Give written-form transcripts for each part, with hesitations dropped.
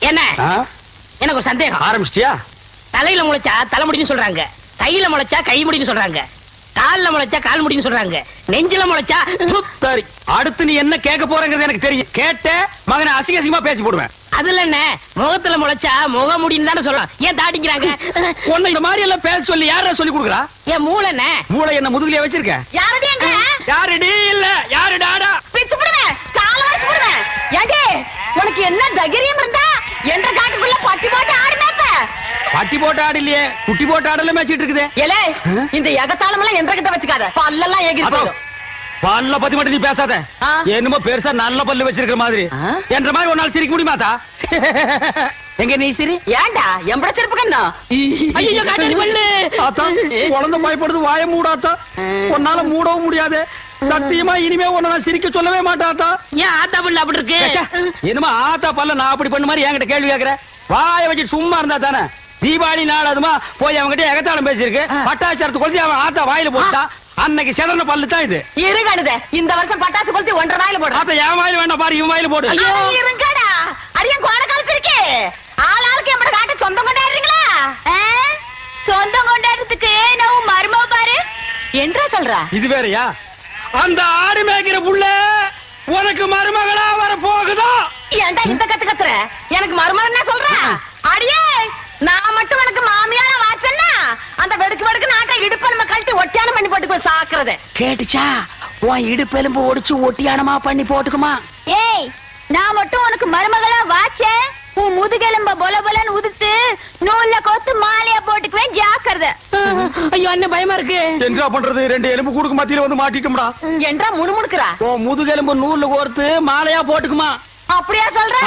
என்ன எனக்கு ஒரு சந்தேகம். ஆரம்பிச்சிட்டியா? தலையில முளைச்சா தலைமுடின்னு சொல்றாங்க, கையில முளைச்சா கை முடின்னு சொல்றாங்க, கால்ல முளைச்சா கால் முடின்னு சொல்றாங்க, நெஞ்சில முளைச்சா. சரி, அடுத்து நீ என்ன கேட்க போறங்கிறது எனக்கு தெரியும். கேட்ட மகனை அசிங்க அசிங்கமா பேசி போடுவேன். அதுல என்ன, முகத்துல முளைச்சா முக முடின்னு தானே சொல்லலாம். ஏன் தாட்டிக்கிறாங்க? உன்னை இந்த மாதிரி எல்லாம் பேச சொல்லி யாரா சொல்லி கொடுக்குறா? என் மூளை என்ன? மூளை என்ன முதுகுலயே வச்சிருக்க? யாருடி? இல்ல யாருடாடா? பிச்சு போடுவேன், கால வரைச்சு போடுவேன். ஏண்டி உனக்கு என்ன தைரியம் இருந்தா என்ற காட்டுக்குள்ள பட்டி போட்டு ஆடு மேப்ப? பட்டி போட்டு ஆடு இல்லையே, குட்டி போட்டு ஆடல மேய்ச்சிட்டு இருக்குது. ஏலே, இந்த எகத்தாளம் எல்லாம் என்ற கிட்ட வச்சுக்காத, பல்லெல்லாம் ஏகி போயிடும். பல்ல பத்தி மட்டும் நீ பேசாத. என்னமோ பெருசா நல்ல பல்லு வச்சிருக்கிற மாதிரி என்ற மாதிரி ஒரு நாள் சிரிக்க முடியுமாதா? எங்க நீ சிரி? ஏண்டா எம்பட சிரிப்பு கண்ணா? ஐயோ காட்டாடி பல்லு. ஆத்தா, குழந்தை பயப்படுது, வாய மூடாத்தா. உன்னால மூடவும் முடியாது. சத்தியமா இனிமே உன்னை நான் சிரிக்க சொல்லவே மாட்டாத்தா. ஏன் ஆத்தா பல்லு அப்படி இருக்கு? என்னமா ஆத்தா பல்ல நான் அப்படி பண்ண மாதிரி என்கிட்ட கேள்வி கேக்குற? வாய வச்சு சும்மா இருந்தா தானே. தீபாவளி நாள் அதுமா போய் அவங்ககிட்ட எகத்தாளம் பேசிருக்கு. பட்டாச்சாரத்து கொளுத்தி அவன் ஆத்தா வாயில போட்டா. அன்னைக்கு செதறன பல்லு தான் இது. இருங்கடுதே, இந்த வருஷம் பட்டாசு கொளுத்தி 1.5 வாயில போடு. ஆத்தா என் வாயில வேண்டாம் பாரு, இவன் வாயில போடு. இருங்கடா, அரியன் கோணக்கால் பிரிக்கே. ஆளாளுக்கு எம்பட காட்ட சொந்தம் கொண்டாடுறீங்களா? சொந்தம் கொண்டாடுறதுக்கு நான் மருமவ பாரு என்றா சொல்றா. இது வேறயா? அந்த ஆடு மேய்க்கிற புள்ள உனக்கு மருமகளா வர போகுதோ? ஏன்டா இந்த கத்துற? எனக்கு மருமகன் என்ன சொல்ற? அடியே, நான் மட்டும் உனக்கு மாமியார வாச்சன்னா அந்த வெடுக்கு வெடுக்கு நாட்டை இடுப்ப நம்ம கழட்டி ஒட்டியானம் பண்ணி போட்டு போய் சாக்குறது. கேட்டுச்சா? உன் இடுப்பு எலும்பு ஒடிச்சு ஒட்டியானமா பண்ணி போட்டுக்குமா? ஏய், நான் மட்டும் உனக்கு மருமகளா வாச்சே, உன் முதுகெலும்ப பொல பொலன்னு உதுத்து நூல்ல கோத்து மாலையா போட்டுக்குவேன், ஜாக்கிரதை. ஐயோ அண்ணன் பயமா இருக்கு. என்ன பண்றது? 2 எலும்பு கூடுக்கு மத்தியில வந்து மாட்டிட்டோம்டா. என்றா முணுமுணுக்குறா? உன் முதுகெலும்பு நூல்ல கோர்த்து மாலையா போட்டுக்குமா? அப்படியா சொல்ற?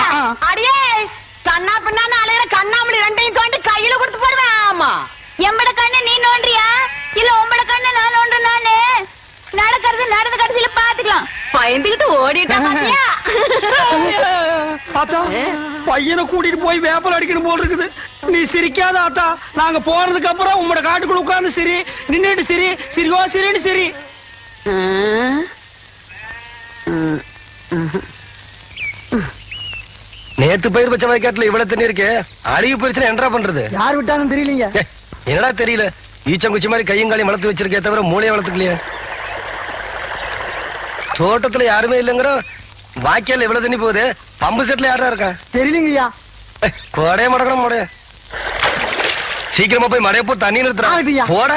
அடியே, கண்ணா பின்னான்னு அலையிற கண்ணாமலி 2ஐயும் தோண்டி கையில கொடுத்து போடுவேன். ஆமா, எம்பட கண்ணு நீ நோண்டியா இல்ல உம்பட கண்ணு நான் நோண்டு? நானு நடக்கிறது நடந்த கடைசியில பாத்துக்கலாம். பயந்துகிட்டு ஓடிட்டா பாத்தியா? ஆத்தா, பையனை கூட்டிட்டு போய் வேப்பல் அடிக்கணும் போல் இருக்குது. நீ சிரிக்காத ஆத்தா. நாங்க போறதுக்கு அப்புறம் உங்களோட காட்டுக்குள்ள உட்கார்ந்து சிரி, நின்னுட்டு சிரி, சிரிகோ சிரின்னு சிரி. நேத்து பயிர் பச்சை வயக்காட்டுல இவ்வளவு தண்ணி இருக்கு. அழிவு போயிருச்சுன்னா என்ன பண்றது? யார் விட்டாலும் தெரியலீங்க. என்னடா தெரியல, ஈச்சங்குச்சி மாதிரி கையங்காலையும் வளர்த்து வச்சிருக்கே தவிர மூளையை வளர்த்துக்கலையே. தோட்டத்துல யாருமே இல்லங்கிற வாய்க்கால இவ்வளவு தண்ணி போகுது. பம்பு செட்ல யாரா இருக்கா? தெரியலங்கய்யா. கோடைய மடக்கணும் மடைய. சீக்கிரமா போய் மடைய போ, தண்ணி நிறுத்துறா போட.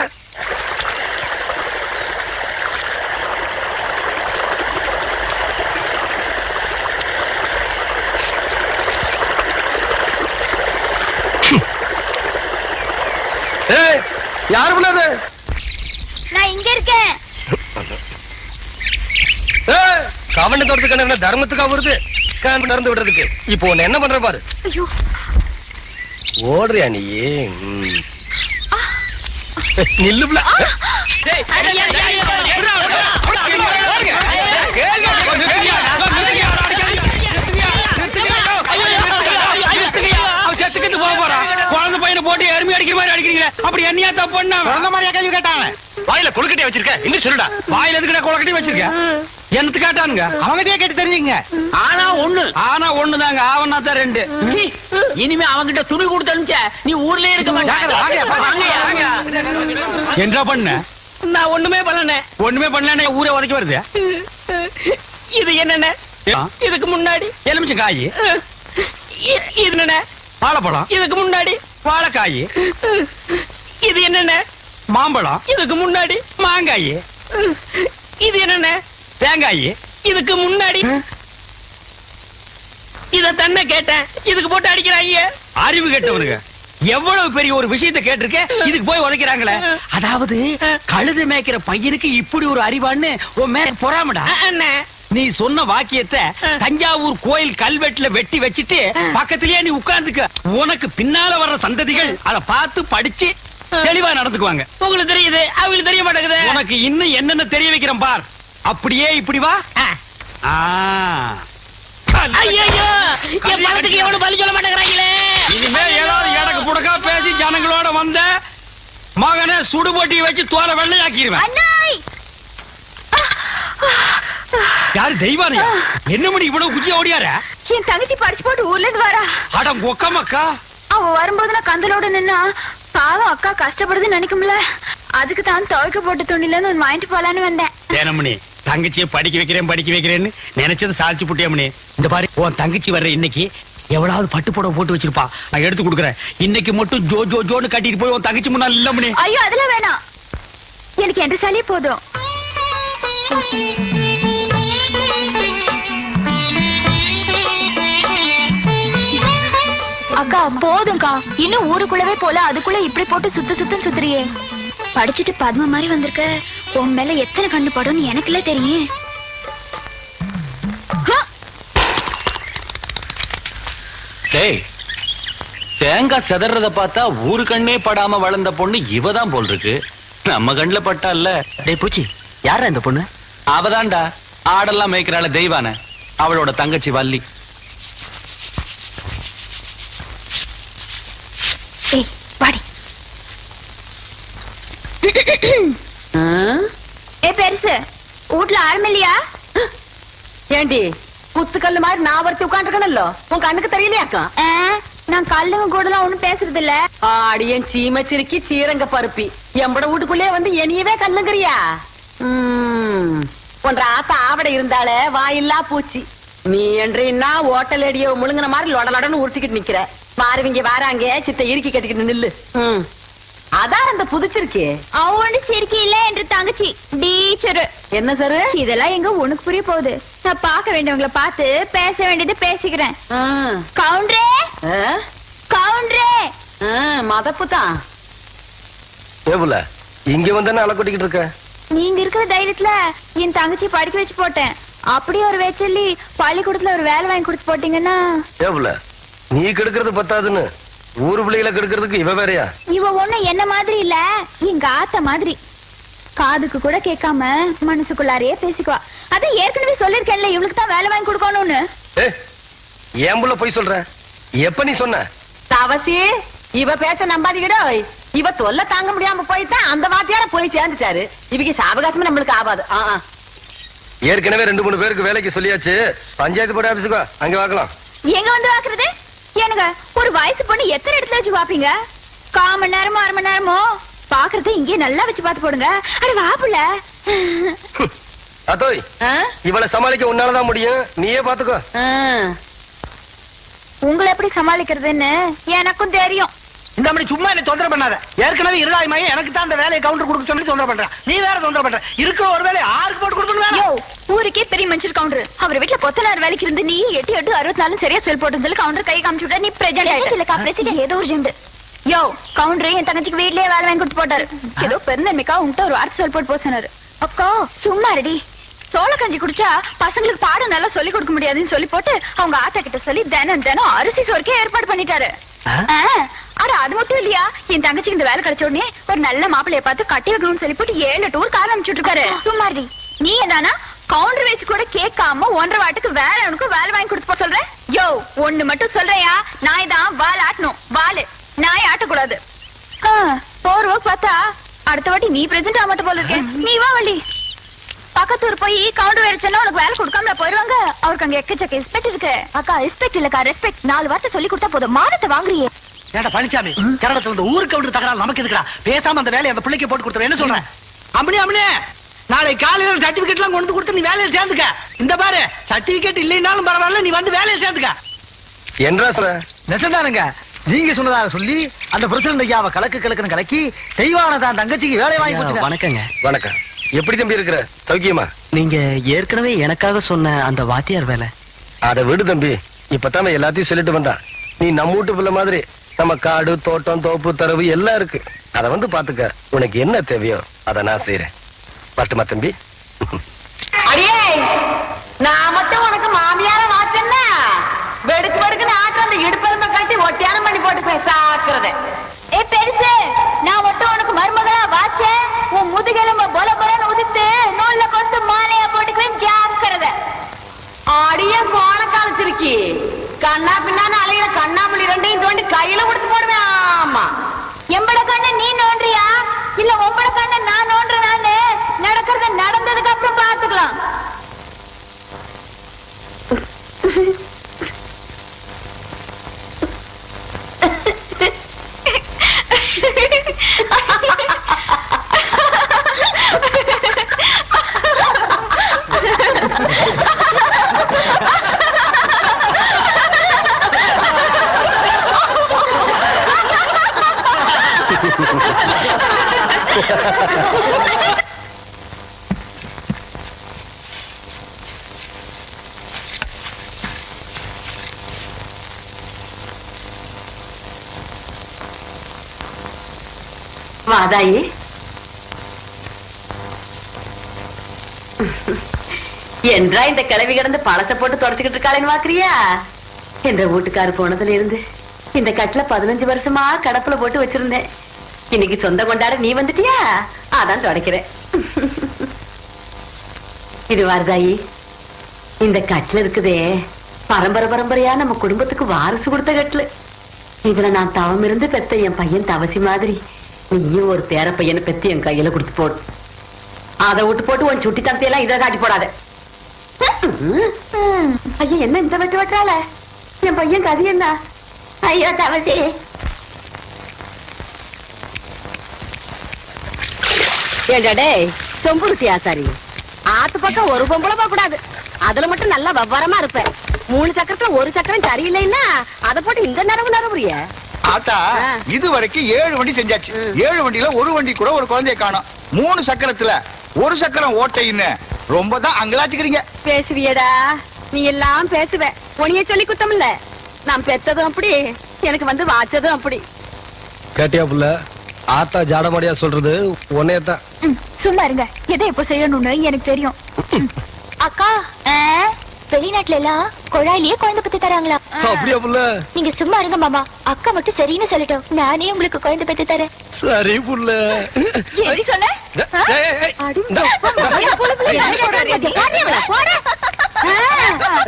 யாரு பிள்ளாது? நான் இங்க இருக்கேன். கவன தோட்டத்துக்கு என்ன தர்மத்துக்கா வருது நடந்து விடுறதுக்கு? இப்போ உன்ன என்ன பண்ற பாரு. ஓடுறியா நீ? நில்லு பிள்ளை. செத்துக்கிட்டு போக போறான். குழந்தை பையனை போட்டு எருமை அடிக்கிற மாதிரி அடிக்கிறீங்க. அப்படி என்னையா தப்பு பண்ண? குழந்தை மாதிரியா கேள்வி கேட்டாங்க. வாயில கொழுக்கட்டையா வச்சிருக்க? இன்னும் சொல்லுடா. வாயில எதுக்குடா கொழுக்கட்டையை வச்சிருக்க? என்னத்து கேட்டானுங்க? அவங்கிட்டே கேட்டு தெரிஞ்சுங்க. ஆனா ஒண்ணுதாங்க, ஆவனா தான் 2. இனிமே அவங்கிட்ட துணி கொடுத்து அனுப்பிச்ச நீ ஊர்லயே இருக்க மாட்டாங்க. என்ன பண்ண? நான் ஒண்ணுமே பண்ணல. ஊரே உதைக்க வருது. இது என்னென்ன? இதுக்கு முன்னாடி எலுமிச்சை காய். இது என்னென்ன? வாழைப்பழம். இதுக்கு முன்னாடி வாழைக்காய். இது என்னென்ன? மாம்பழம். இதுக்கு முன்னாடி மாங்காய். இது என்னென்ன? தேங்காய். இதுக்கு முன்னாடி இத தன்ன கேட்டேன். இதுக்கு போட்டு அடிக்கிறாங்க. அறிவு கேட்டவனுங்க. எவ்வளவு பெரிய ஒரு விஷயத்தை கேட்டிருக்க, இதுக்கு போய் உதைக்கிறாங்களே. அதாவது கழுது மேய்க்கிற பையனுக்கு இப்படி ஒரு அறிவான்னு உன் மேல பொறாமடா. நீ சொன்ன வாக்கியத்தை தஞ்சாவூர் கோயில் கல்வெட்டுல வெட்டி வச்சிட்டு பக்கத்திலேயே நீ உட்கார்ந்துக்க. உனக்கு பின்னால வர்ற சந்ததிகள் அதை பார்த்து படிச்சு தெளிவா நடந்துக்குவாங்க. உங்களுக்கு தெரியுது, அவங்களுக்கு தெரிய மாட்டேங்குது. உனக்கு இன்னும் என்னென்ன தெரிய வைக்கிறேன் பார். அப்படியே இப்படி வா. ஐயோ, என் பணத்துக்கு எவ்வளவு பலி சொல்ல மாட்டேங்கிறாங்களே. இனிமே ஏதாவது எனக்கு புடக்கா பேசி ஜனங்களோட வந்த மகனை சுடுபொட்டி வச்சு தோலை வெள்ளையாக்கிடுவேன். அண்ணாய் யாரு தெய்வானையா? என்ன மணி இவ்வளவு குச்சியா ஓடியார? என் தங்கச்சி படிச்சு போட்டு ஊர்ல இருந்து வரா. அட கொக்கமக்கா. அவ வரும்போது நான் கந்தலோட நின்னா பாவம் அக்கா கஷ்டப்படுதுன்னு நினைக்கும்ல, அதுக்கு தான் துவைக்க போட்டு துணில இருந்து வாங்கிட்டு போலான்னு வந்தேன். தேனமணி தங்கச்சியை படிக்க வைக்கிறேன்னு நினைச்சது சாதிச்சு புட்டியமணி. இந்த பாரு உன் தங்கச்சி வர்ற இன்னைக்கு எவ்வளவு பட்டு புடவை போட்டு வச்சிருப்பா, நான் எடுத்து கொடுக்குறேன். இன்னைக்கு மட்டும் ஜோ ஜோ ஜோன்னு கட்டிட்டு போய் உன் தங்கச்சி முன்னாள் இல்ல மணி. ஐயோ அதெல்லாம் வேணாம், எனக்கு என்ற சாலியே போதும். அக்கா போதும்க்கா, இன்னும் ஊருக்குள்ளவே போல அதுக்குள்ள இப்படி போட்டு சுத்துறியே. படிச்சுட்டு பத்ம மாதிரி வந்திருக்க, உன் மேல எத்தனை கண்ணு படும்னு எனக்குல தெரியும். தேங்காய் செதறத பார்த்தா ஊரு கண்ணே படாம வளர்ந்த பொண்ணு இவதான் போல் இருக்கு. நம்ம கண்ணுல பட்டா இல்ல. டேய் பூச்சி, யாரா இந்த பொண்ணு? அவதான்டா ஆடெல்லாம் மேய்க்கிறாள் தெய்வான, அவளோட தங்கச்சி வள்ளி. வாடி. ஏ பெருசு, வீட்டுல ஆரம்பில்லையா? ஏண்டி குத்துக்கல்லு மாதிரி நான் ஒருத்தி உட்காந்துருக்கணும்ல, உன் கண்ணுக்கு தெரியலையாக்கா? நான் கல்லுங்க கூட எல்லாம் ஒண்ணும் பேசுறது இல்ல. ஆடியன் சீமச்சிருக்கி சீரங்க பருப்பி எம்பட வீட்டுக்குள்ளே வந்து என்னையவே கண்ணுங்கிறியா? ஒன்ற ஆத்தா ஆவட இருந்தாலே வாயில்லா பூச்சி. நீ என்றா ஓட்டல் அடியோ முழுங்கின மாதிரி லொடலொடன்னு உருட்டிக்கிட்டு நிக்கிற. மாறுவீங்க வாராங்க சித்த இறுக்கி கட்டிக்கிட்டு நில்லு. அதான் அந்த புதுச்சிருக்கே அவனு சிரிக்கி இல்ல என்று தங்கச்சி டீச்சரு. என்ன சார் இதெல்லாம் எங்க உனக்கு புரிய போகுது? நான் பார்க்க வேண்டியவங்களை பார்த்து பேச வேண்டியது பேசிக்கிறேன். கவுண்டரே கவுண்டரே. மதப்பு தான் ஏவுல இங்க வந்தானே அலை கொட்டிக்கிட்டு இருக்க. நீங்க இருக்கிற தைரியத்துல என் தங்கச்சி படிக்க வச்சு போட்டேன். அப்படியே ஒரு வேச்சொல்லி பள்ளிக்கூடத்துல ஒரு வேலை வாங்கி கொடுத்து போட்டீங்கன்னா. ஏவுல நீ கெடுக்கிறது பத்தாதுன்னு ஊரு பிள்ளைகளை கெடுக்கிறதுக்கு இவ வேறையா? இவ ஒண்ணு என்ன மாதிரி இல்ல, எங்க ஆத்த மாதிரி. காதுக்கு கூட கேட்காம மனசுக்குள்ளாரையே பேசிக்குவா. அத ஏற்கனவே சொல்லிருக்கேன்ல, இவளுக்கு தான் வேலை வாங்கி கொடுக்கணும்னு. ஏன் புள்ள போய் சொல்ற? எப்ப நீ சொன்ன? தவசி இவ பேச்ச நம்பாதீங்கடோ. இவ தொல்லை தாங்க முடியாம போயிட்டான், அந்த வாத்தியார போய் சேர்ந்துட்டாரு. இவங்க சாவகாசமே நம்மளுக்கு ஆகாது. ஏற்கனவே 2-3 பேருக்கு வேலைக்கு சொல்லியாச்சு. பஞ்சாயத்து போர்டு ஆபீஸுக்கோ, அங்க வாக்கலாம். எங்க வந்து வாக்குறது? ஏனுங்க ஒரு வயசு பொண்ணு எத்தனை இடத்துல வச்சு பாப்பீங்க? 1/4 மணி நேரமோ 1/2 மணி நேரமோ பாக்குறது இங்கே நல்லா வச்சு பாத்து போடுங்க. அட வாப்புல அத்தோய், இவளை சமாளிக்க உன்னாலதான் முடியும், நீயே பாத்துக்கோ. உங்களை எப்படி சமாளிக்கிறதுன்னு எனக்கும் தெரியும். இந்த மாதிரி சும்மா என்ன தொந்தரவு பண்ணாத. ஏற்கனவே இருதாயமாயே எனக்கு தான் அந்த வேலையை கவுண்டர் கொடுக்க சொல்லி தொந்தரவு பண்றேன். நீ வேற தொந்தரவு பண்ற. இருக்க ஒரு வேலை ஆருக்கு போட்டு கொடுக்கணும். ஊருக்கே பெரிய மனுஷர் கவுண்டர். அவர் வீட்டுல கொத்தனார் வேலைக்கு இருந்து நீ 8 64 சரியா சொல் போட்டுன்னு சொல்லி கவுண்டர் கை காமிச்சு விட்டா. நீ பிரசிடென்ட் ஏதோ ஒரு ஜெண்டு. யோ கவுண்டர் என் தங்கச்சிக்கு வீட்லயே வேலை வாங்கி கொடுத்து போட்டாரு. ஏதோ பெருந்தன்மைக்கா உங்ககிட்ட ஒரு வார்த்தை சொல் போட்டு போக சொன்னாரு. அக்கா சும்மா ரெடி. சோள கஞ்சி குடிச்சா பசங்களுக்கு பாடம் நல்லா சொல்லி கொடுக்க முடியாதுன்னு சொல்லி போட்டு அவங்க ஆத்தா கிட்ட சொல்லி தினம் அரிசி சோறுக்கே ஏற்பாடு பண்ணிட்டாரு. அட அது மட்டும் இல்லையா, என் தங்கச்சிக்கு இந்த வேலை கிடைச்ச உடனே ஒரு நல்ல மாப்பிள்ளைய பார்த்து கட்டி வைக்கணும்னு சொல்லி போட்டு 7 டூர் கார் அனுப்பிச்சுட்டு இருக்காரு. சும்மா நீ ஏதானா கவுண்டர் வச்சு கூட கேட்காம 1.5 வாட்டுக்கு வேற உனக்கு வேலை வாங்கி கொடுத்து போ சொல்றேன். யோ ஒண்ணு மட்டும் சொல்றையா, நாய் தான் வால் ஆட்டணும். வாலு நாய் ஆட்டக்கூடாது. போர் ஒர்க் பார்த்தா அடுத்த வாட்டி நீ பிரசன்ட் ஆக மாட்ட போல இருக்கேன். நீ வா வள்ளி. பக்கத்தூர் போய் கவுண்டர் வச்சா உனக்கு வேலை கொடுக்காம போயிருவாங்க. அவருக்கு அங்க எக்கச்சக்க ரெஸ்பெக்ட் இருக்கு. அக்கா ரெஸ்பெக்ட் இல்லக்கா ரெஸ்பெக்ட். 4 வார்த்தை சொல்லி கொடுத்தா போதும், மானத்தை வாங்குறியே. ஏடா பழனிசாமி, கரடத்துல இந்த ஊருக்கு கவுண்டர் தகராறு நமக்கு எதுக்குடா? பேசாம அந்த வேலையை அந்த பிள்ளைக்கு போட்டு கொடுத்துரு. என்ன சொல்றேன்? அம்மனே நாளை காலையில சர்டிபிகேட் எல்லாம் கொண்டு கொடுத்து நீ வேலையில சேர்ந்துக்க. இந்த பாரு சர்டிபிகேட் இல்லைன்னாலும் பரவாயில்ல, நீ வந்து வேலையில சேர்ந்துக்க. என்றா சொல்ற? நெசந்தானுங்க, நீங்க சொன்னதாக சொல்லி அந்த பிரசிடண்ட் ஐயாவை கலக்குன்னு கலக்கி தெய்வான தான் தங்கச்சிக்கு வேலை வாங்கி கொடுத்து. வணக்கங்க. வணக்கம். எப்படி தம்பி இருக்கிற? சௌக்கியமா? நீங்க ஏற்கனவே எனக்காக சொன்ன அந்த வாத்தியார் வேலை அத விடு தம்பி. இப்பதான் எல்லாத்தையும் சொல்லிட்டு வந்தா. நீ நம்ம வீட்டு பிள்ளை மாதிரி நம்ம காடு தோட்டம் தோப்பு தரவு எல்லாம் இருக்கு. அத வந்து பாத்துக்க. உனக்கு என்ன தேவையோ அத நான் செய்யறேன். பட்டுமா தம்பி? அடியே நான் மட்டும் உனக்கு மாமியார வாச்சேன்னா வெடுக்கு வெடுக்குன்னு ஆட்டு அந்த இடுப்பெருமை கட்டி ஒட்டியானம் பண்ணி போட்டு பேசாக்குறத. ஏ பெருசு, நான் மட்டும் உனக்கு மருமகளா வாச்சேன். உன் முதுகெலும்ப பொல பொலன்னு உதித்து நூல்ல கொண்டு மாலையா போட்டுக்குவேன் ஜாக்கிரத. அடியே கோண காலச்சிருக்கி கண்ணா பின்னான்னு அலையில கண்ணாமூலி 2ஐயும் தோண்டி கையில கொடுத்து போடுவேன். ஆமா எம்பட கண்ணு நீ நோன்றியா? வாதாயி, என்றா இந்த கிளவி கிடந்து பழச போட்டு தொடச்சுக்கிட்டு இருக்காளேன்னு பாக்குறியா? என்ற வீட்டுக்காரு போனதுல இருந்து இந்த கட்டுல 15 வருஷமா கடப்புல போட்டு வச்சிருந்தேன். இன்னைக்கு சொந்த கொண்டாட நீ வந்துட்டியா? அதான் தொடக்கிறேன். இது வாரதாயி, இந்த கட்டுல இருக்குதே பரம்பரை பரம்பரையா நம்ம குடும்பத்துக்கு வாரிசு கொடுத்த கட்டுல. இதுல நான் தவம் இருந்து பெத்த என் பையன் தவசி மாதிரி நீயும் ஒரு பேர பையனை பெத்து என் கையில கொடுத்து போடு. அதை விட்டு போட்டு உன் சுட்டி தந்தையெல்லாம் இதை காட்டி போடாத. ஐயா, என்ன இந்த வெட்டு வெட்டால? என் பையன் கதி என்ன? ஐயோ தவசி, ஏடாடே சொம்புருத்தி ஆசாரி, ஆத்து பக்கம் ஒரு பொம்பளை போக கூடாது. அதுல மட்டும் நல்லா விவரமா இருப்பேன். 3 சக்கரத்துல ஒரு சக்கரம் சரியில்லைன்னா அதை போட்டு இந்த நரவுறிய. ஆத்தா, இது வரைக்கும் 7 வண்டி செஞ்சாச்சு. 7 வண்டியில ஒரு வண்டி கூட ஒரு குழந்தைய காணோம். 3 சக்கரத்துல ஒரு சக்கரம் ஓட்டைன்னு ரொம்ப தான் அங்கலாச்சுக்கிறீங்க. பேசுவியடா, நீ எல்லாம் பேசுவ. உனிய சொல்லி குத்தம் இல்ல. நான் பெத்ததும் அப்படி, எனக்கு வந்து வாச்சதும் அப்படி. கேட்டியா புள்ள? ஆத்தா ஜாடமாடியா சொல்றது உன்னையத்தான். சும்மா இருங்க. எதை எப்ப செய்யணும்னு எனக்கு தெரியும். அக்கா, வெளிநாட்டுல எல்லாம் குழாயிலேயே குழந்தை பத்தி தராங்களா? அப்படியா புள்ள? நீங்க சும்மா இருங்க மாமா. அக்கா மட்டும் சரின்னு சொல்லட்டும், நானே உங்களுக்கு குழந்தை பத்தி தரேன். சரி புள்ள. எப்படி சொன்ன?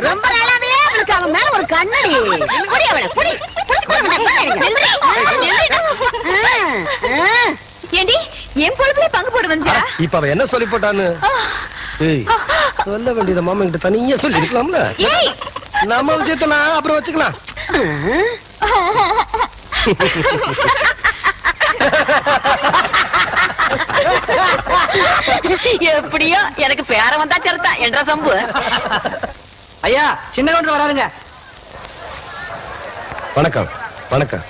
ரொம்ப நாளாவே அவளுக்கு அவன் மேல ஒரு கண்ணடி. ஏண்டி என் பொழுதுல பங்கு போடு வந்தியா? இப்ப அவ என்ன சொல்லி போட்டான்னு சொல்ல வேண்டியத மாமா கிட்ட தனியா சொல்லி இருக்கலாம்ல. நம்ம விஷயத்த நான் அப்புறம் வச்சுக்கலாம். எப்படியோ எனக்கு பேர வந்தா சரிதா என்ற சம்பு. ஐயா, சின்ன கவுண்டர் வராருங்க. வணக்கம். வணக்கம்.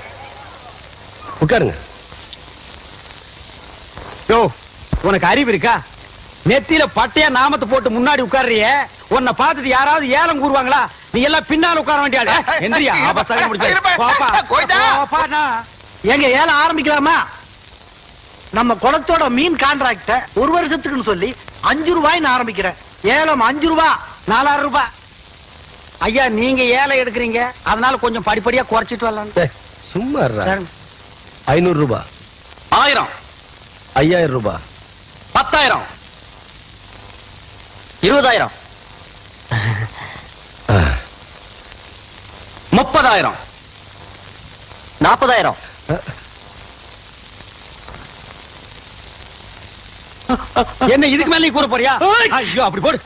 உட்காருங்க. யோ, உனக்கு அறிவு இருக்கா? நெத்தியில பட்டையா நாமத்தை போட்டு முன்னாடி உட்கார்றிய, உன்னை பார்த்துட்டு யாராவது ஏலம் கூறுவாங்களா? நீ எல்லாம் பின்னால உட்கார வேண்டியாளே. எந்திரியா, அவசரம் முடிச்சு. எங்க ஏலம் ஆரம்பிக்கலாமா? நம்ம குளத்தோட மீன் கான்ட்ராக்ட 1 வருஷத்துக்குன்னு சொல்லி 5 ரூபாய்ன்னு ஆரம்பிக்கிறேன். ஏலம் 5 ரூபாய், 4000 ரூபாய். ஐயா, நீங்க ஏலம் எடுக்கிறீங்க, அதனால கொஞ்சம் படிப்படியா குறைச்சிட்டு வரலாம். சும்மா 500 ரூபாய், 1000, 5000 ரூபாய், 10,000, 20,000, 30,000, 40,000. என்ன இதுக்கு மேல நீ கூற போறியா? ஐயோ, அப்படி போடு.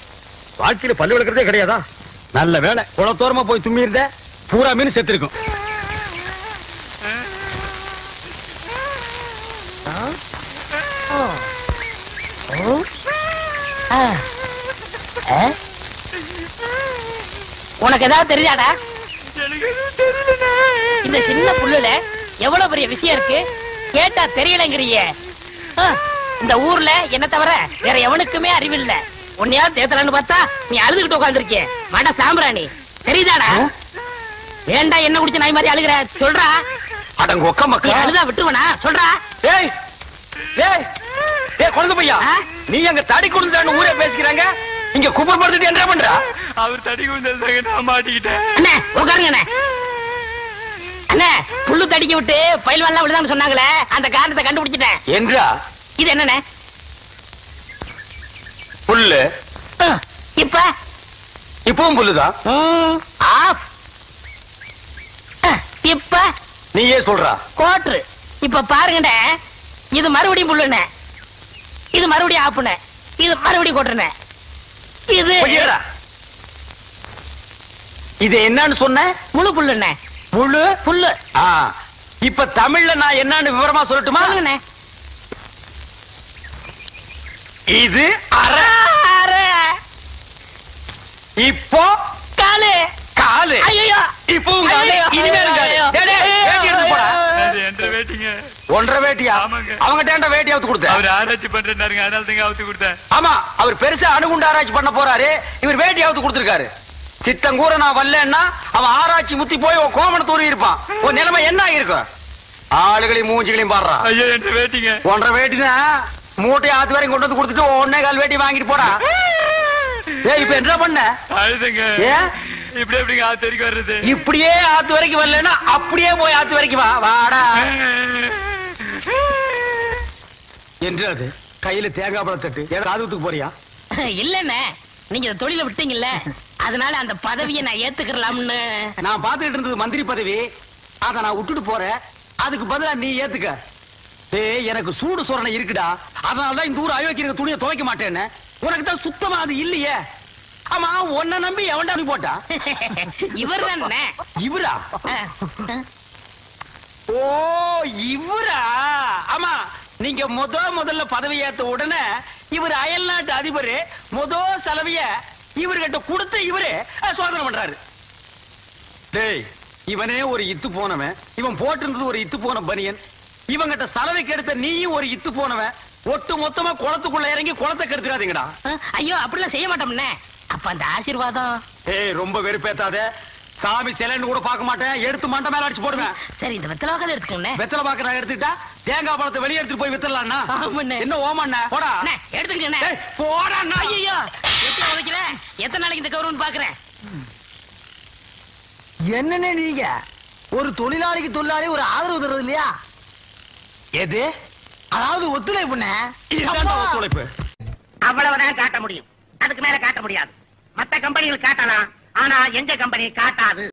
வாழ்க்கையில பல்லு விளக்குறதே கிடையாதா? நல்ல வேலை, குளத்தோரமா போய் தும்மி இருந்த பூரா மீன் செத்து இருக்கும். உனக்கு ஏதாவது தெரியாதா? இந்த சின்ன புல்லுல எவ்வளவு பெரிய விஷயம் இருக்கு. கேட்டா தெரியலங்கிறிய. இந்த ஊர்ல என்ன தவிர வேற எவனுக்குமே அறிவில்லை. உன்னையா தேத்தலன்னு பார்த்தா நீ அழுதுகிட்டு உட்கார்ந்துருக்க. மட சாம்பிராணி தெரியுதாடா? வேண்டா என்ன குடிச்ச நாய் மாதிரி அழுகிற. சொல்றா. அடங்க ஒக்க மக்கள் அழுதா விட்டுவனா? சொல்றா. ஏய் ஏய் ஏய், குழந்தை பையா, நீ அங்க தடி கொடுத்தான்னு ஊரே பேசிக்கிறாங்க, இங்க குப்பர் படுத்துட்டு என்ன பண்றா? அவர் தடி கொடுத்தாங்க, நான் மாட்டிக்கிட்டேன். அண்ணே உட்காருங்க. அண்ணே அண்ணே, புல்லு தடிக்க விட்டு பயில் எல்லாம் விழுதான்னு சொன்னாங்களே, அந்த காரணத்தை கண்டுபிடிச்சிட்டேன். என்றா? இது என்னண்ணே? புல்லு. இப்ப இப்பவும் புல்லுதான். ஆஃப். இப்ப நீயே சொல்றா. கோட்ரு. இப்ப பாருங்கண்ணே, இது மறுபடியும் புல்லுண்ணே, இது மறுபடியும் ஆப்புண்ணே, இது மறுபடியும் கோட்டுண்ணே. இது இது என்னன்னு சொன்ன? முழு புல்லுண்ணே. முழு புல்லு. இப்ப தமிழ்ல நான் என்னன்னு விவரமா சொல்லட்டுமா? சொல்லுங்கண்ணே. இது அரை. இப்போ காலு. காலு. ஐயோ, இப்பவும் காலு. ஐயோ, இனிமேலும் காலு. ஐயோ, டேய், டேய், வேட்டி எடுத்து போடா. என்ற வேட்டிங்க. 1.5 வேட்டியா? ஆமாங்க. அவங்கிட்ட வேட்டி அவுத்து கொடுத்த? அவர் ஆராய்ச்சி பண்றாருங்க, அதனால தாங்க அவுத்து கொடுத்தேன். ஆமா, அவர் பெருசா அணுகுண்டு ஆராய்ச்சி பண்ண போறாரு, இவர் வேட்டி அவுத்து கொடுத்திருக்காரு. சித்தங்கூர நான் வரலன்னா அவன் ஆராய்ச்சி முத்தி போய் உன் கோமண தூரி இருப்பான். உன் நிலைமை என்ன ஆயிருக்கும்? ஆளுகளையும் மூஞ்சிகளையும் பாடுறான். ஐயோ என்ற வேட்டிங்க. 1.5 வேட்டினா மூட்டையை ஆத்து வரைக்கும் கொண்டு வந்து கொடுத்துட்டு 1.25 வேட்டி வாங்கிட்டு போடா. ஏய், இப்ப என்ன பண்ண? அழுதுங்க. ஏன் இப்படி எப்படிங்க ஆத்து வரைக்கும் வர்றது? இப்படியே ஆத்து வரைக்கும் வரலன்னா அப்படியே போய் ஆத்து வரைக்கும் வா. வாடா. என்று அது கையில தேங்காய் பழம் தட்டு ராதுவத்துக்கு போறியா? இல்லண்ணே, நீங்க இந்த தொழில விட்டீங்கல்ல, அதனால அந்த பதவியை நான் ஏத்துக்கலாம்னு. நான் பாத்துக்கிட்டு இருந்தது மந்திரி பதவி, அத நான் விட்டுட்டு போறேன். அதுக்கு பதிலா நீ ஏத்துக்க. ஏய், எனக்கு சூடு சொரணை இருக்குடா, அதனாலதான் இந்த ஊர் அயோக்கிய துணியை துவைக்க மாட்டேன்னு. உனக்கு தான் சுத்தமா அது இல்லையே. ஆமா, உன்னை நம்பி எவன்டா நீ போட்டா? இவர் தானே. இவரா? ஓ, இவரா? ஆமா, நீங்க முதல்ல பதவி ஏத்த உடனே இவர் அயல் நாட்டு அதிபர் செலவிய இவர்கிட்ட கொடுத்து இவரு சோதனை பண்றாரு. டேய், இவனே ஒரு இத்து போனவன், இவன் போட்டிருந்தது ஒரு இத்து போன பனியன், இவங்கிட்ட சலவைக்கு எடுத்த நீயும் ஒரு இத்து போனவன். ஒட்டு மொத்தமா குளத்துக்குள்ள இறங்கி குளத்தை கெடுத்துறாதீங்கடா. ஐயோ, அப்படிலாம் செய்ய மாட்டோம்னே. அப்ப அந்த ஆசீர்வாதம். ஏய், ரொம்ப வெறுப்பேத்தாத. சாமி சிலைன்னு கூட பார்க்க மாட்டேன், எடுத்து மண்டை மேல அடிச்சு போடுவேன். சரி, இந்த வெத்தலை வாக்காத எடுத்துக்கோங்க. வெத்தலை பாக்க நான் எடுத்துட்டா தேங்காய் பழத்தை வெளியே எடுத்துட்டு போய் வித்தரலாம்னா? என்ன ஓமண்ண? போடா. எடுத்துக்கங்க. போடா. ஐயோ, எப்படி உதைக்கல? எத்தனை நாளைக்கு இந்த கௌரவம் பாக்குறேன். என்னன்னு நீங்க ஒரு தொழிலாளிக்கு தொழிலாளி ஒரு ஆதரவு தர்றது இல்லையா? எது? அதாவது ஒத்துழைப்புண்ண. ஒத்துழைப்பு அவ்வளவுதான் காட்ட முடியும், அதுக்கு மேல காட்ட முடியாது. மத்த கம்பெனிகள் காட்டலாம், ஆனா எங்க கம்பெனி காட்டாது.